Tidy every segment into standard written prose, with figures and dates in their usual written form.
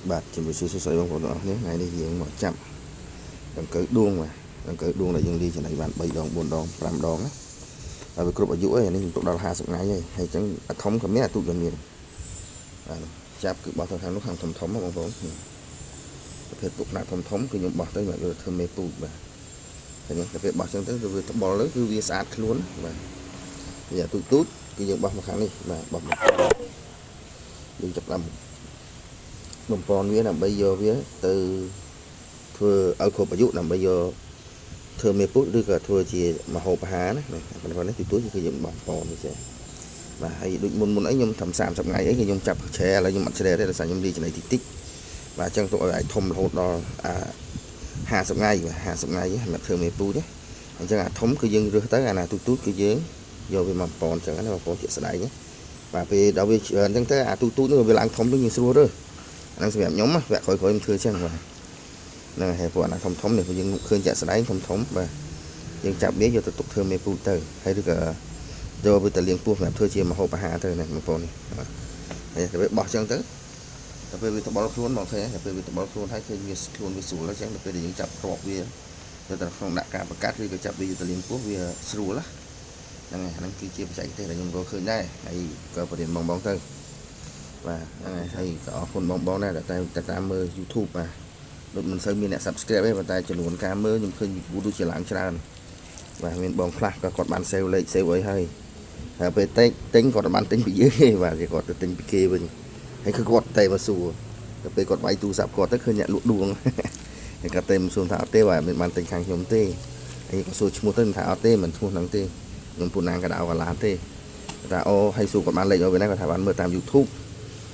បាទជំរាបសួរសួស្តីបងប្អូនទាំងអស់គ្នាថ្ងៃនេះយើងមកចាប់ដង្កូវដួងបាទដង្កូវដួងដែលយើងលាយចំណីបាន3ដង4ដង5ដងណាហើយវាគ្រប់អាយុហើយនេះខ្ញុំទុកដល់50ថ្ងៃហើយអញ្ចឹងអាធំក៏មានអាទូចក៏មានបាទចាប់គឺបោះទៅខាងនោះខាងធំធំបងប្អូនប្រភេទពុកដាក់ធំធំគឺខ្ញុំបោះទៅយកធ្វើមេពូជបាទតែនេះតែពេលបោះអញ្ចឹងទៅវាត្បល់ទៅគឺវាស្អាតខ្លួនបាទវាទូចទូចគឺយើងបោះមកខាងនេះបាទបោះមកយើងចាប់តាមបំពន់វាដើម្បីយកវាទៅធ្វើឲ្យគ្រប់អាយុដើម្បីយកធ្វើមេពូជឬក៏ធ្វើជាម្ហូបអាហារណាប៉ុន្តែនេះទីទួចគឺយើងបំពន់វាចេះបាទហើយដូចមុនអីខ្ញុំធ្វើ30ថ្ងៃអីគឺខ្ញុំចាប់ជ្រែឥឡូវខ្ញុំអត់ជ្រែទេដោយសារខ្ញុំលាយចំណីតិចតិចបាទអញ្ចឹងទុកឲ្យធំរហូតដល់50ថ្ងៃបាទ50ថ្ងៃសម្រាប់ធ្វើមេពូជណាអញ្ចឹងអាធំគឺយើងរើសទៅអាណាទូចគឺយើងយកវាមកបំពន់អញ្ចឹងណាបងប្អូនជាក់ស្ដែងណាបាទពេលដល់វាច្រើនអញ្ចឹងទៅអាទូចនោះវាឡើងធំទៅយើងស្រួលរើសហ្នឹងសម្រាប់ខ្ញុំវគ្គក្រោយៗខ្ញុំធ្វើចឹងបាទហ្នឹងហើយពួកអាធំធំនេះយើងឃើញចាក់ស្ដែងធំធំបាទយើងចាប់វាយកទៅទុកធ្វើមេពូជទៅហើយឬក៏យកវាទៅលាងពោះសម្រាប់ធ្វើជាម្ហូបអាហារទៅណាបងប្អូននេះហើយទៅបោះចឹងទៅដល់ពេលវាត្បល់ខ្លួនបងឃើញដល់ពេលវាត្បល់ខ្លួនហើយឃើញវាខ្លួនវាស្រួលហើយចឹងដល់ពេលដែលយើងចាប់គ្រាប់វាទៅក្នុងដាក់ការបង្កាត់ឬក៏ចាប់វាយកទៅលាងពោះវាស្រួលហ្នឹងហើយហ្នឹងគឺជាបច្ចេកទេសដែលខ្ញុំក៏ឃើញដែរហើយក៏បរៀនបងទៅបាទហ្នឹងហើយក៏អរគុណបងដែរតែតាមមើល YouTube បាទដូចមិនសូវមានអ្នក Subscribe ទេប៉ុន្តែចំនួនការមើលខ្ញុំឃើញវីដេអូដូចជាឡើងច្រើនបាទមានបងខ្លះក៏គាត់បាន save លេខ save អីហើយពេលទិញគាត់បានទិញពីយើងទេបាទគាត់ទៅទិញពីគេវិញហើយគឺគាត់តែមកសួរដល់ពេលគាត់វាយទូរស័ព្ទគាត់ទៅឃើញអ្នកលក់ដួងហើយគាត់តែមកសួរថាអត់ទេបាទមិនបានទិញខាងខ្ញុំទេហើយគាត់សួរឈ្មោះទៅថាអត់ទេមិនឈ្មោះហ្នឹងទេខ្ញុំពូណាងកដៅកាឡាទេថាអូហើយសួរគាត់បានលេខឲ្យវិញណាគាត់ថាបានមើលតាម YouTube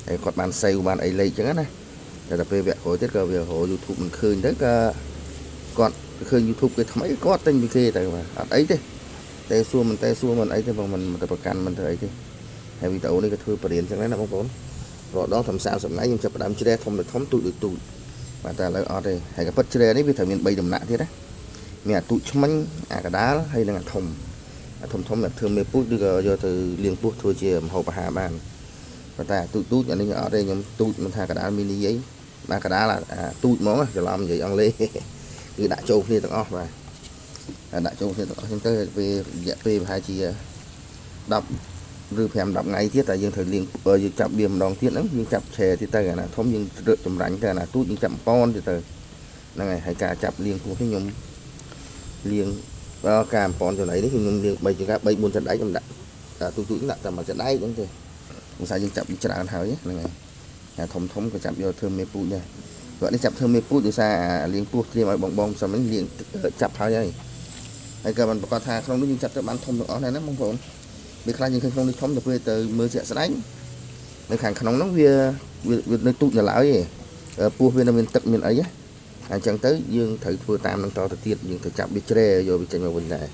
ហើយគាត់បាន save បានអីលេខអញ្ចឹងណាតែដល់ពេលវគ្គក្រោយទៀតក៏វារក YouTube មិនឃើញទៅក៏គាត់ឃើញ YouTube គេថ្មីគាត់ទិញពីគេទៅបាទអត់អីទេតែសួរមិនអីទេបងមិនទៅប្រកាន់មិនទៅអីទេហើយវីដេអូនេះក៏ធ្វើបរិញ្ញាអញ្ចឹងដែរណាបងប្អូនរកដងត្រឹម30ថ្ងៃខ្ញុំចាប់ផ្ដើមជ្រែធំទៅធំទូចទូចបាទតែឥឡូវអត់ទេហើយក៏ពិតជ្រែនេះវាត្រូវមាន3ដំណាក់ទៀតណាមានអាទូចឆ្មាញ់អាកដាលហើយនិងអាធំសម្រាប់ធ្វើមេពូជឬក៏យកទៅលាងពោះធ្វើជាម្ហូបអាហារបានប៉ុន្តែទូចអានេះអត់ទេខ្ញុំទូចមិនថាកដាលមីនីអីបាទកដាលទូចហ្មងច្រឡំនិយាយអង់គ្លេសគឺដាក់ចូលគ្នាទាំងអស់បាទដាក់ចូលគ្នាទាំងអស់ហ្នឹងទៅពេលរយៈពេលប្រហែលជា10ឬ5-10ថ្ងៃទៀតតែយើងត្រូវលាងយើងចាប់វាម្ដងទៀតហ្នឹងយើងចាប់ឆែទៀតទៅអាណាធំយើងរឹកចម្រាញ់ទៅអាណាទូចយើងចាប់ប៉នទៀតទៅហ្នឹងហើយការចាប់លាងពោះនេះខ្ញុំលាងការប៉នចំណៃនេះខ្ញុំលាង3ចង្កា3 4ចង្ដៃខ្ញុំដាក់ទូចដាក់តែមួយចង្ដៃហ្នឹងទេមិនថាយើងចាប់វាច្រើនហើយហ្នឹងហើយអាធំក៏ចាប់យកធ្វើមេពូជដែរគាត់នេះចាប់ធ្វើមេពូជដោយសារលាងពោះត្រៀមឲ្យបងសំនេះលាងចាប់ហើយក៏មិនប្រកាសថាក្នុងនេះយើងចាប់ទៅបានធំទាំងអស់ដែរណាបងប្អូនវាខ្លះយើងឃើញក្នុងនេះធំទៅពេលទៅមើលជាក់ស្ដែងនៅខាងក្នុងហ្នឹងវានៅទូចនៅឡើយឯងពោះវានៅមានទឹកមានអីអញ្ចឹងទៅយើងត្រូវធ្វើតាមនឹងតទៅទៀតយើងត្រូវចាប់វាជ្រែយកវាចេញមកវិញដែរ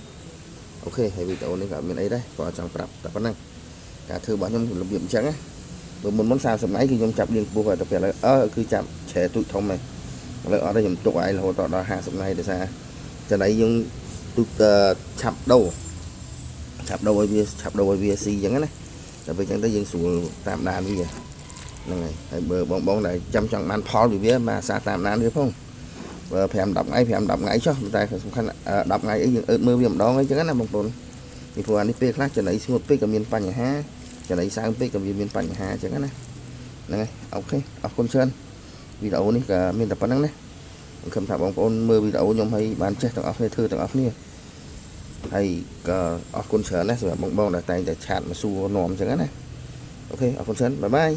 អូខេហើយវីដេអូនេះក៏មានអីដែរគាត់ចង់ប្រាប់តែប៉ុណ្ណឹងការធ្វើរបស់ខ្ញុំរបៀបអញ្ចឹងណាបើមុន30ថ្ងៃគឺខ្ញុំចាប់លាងពោះហើយតែពេលឥឡូវគឺចាប់ជ្រែទូចធំហើយឥឡូវអត់ទេខ្ញុំទុកឲ្យរហូតដល់50ថ្ងៃដោយសារចំណៃយើងទុកឆាប់ដូរឲ្យវាស៊ីអញ្ចឹងណាតែពេលអញ្ចឹងទៅយើងស្រួលតាមដានវាហ្នឹងហើយបើបងដែលចាំចង់បានផលពីវាមកអាសាតាមដានវាផងបើ5-10ថ្ងៃចុះតែសំខាន់10ថ្ងៃអីយើងអឺតមើលវាម្ដងអីចឹងណាបងប្អូនពីព្រោះអានេះពេលខ្លះចំណៃស្ងួតពេកក៏មានបញ្ហាចំណៃសើមពេកក៏វាមានបញ្ហាចឹងណាហ្នឹងហើយអូខេអរគុណច្រើនវីដេអូនេះក៏មានតែប៉ុណ្្នឹងណាខ្ញុំខំថាបងប្អូនមើលវីដេអូខ្ញុំឲ្យបានចេះទាំងអស់គ្នាធ្វើទាំងអស់គ្នាហើយក៏អរគុណច្រើនណាស់សម្រាប់បងដែលតែងតែឆាតមកសួរនាំចឹងណាអូខេអរគុណច្រើនបាយបាយ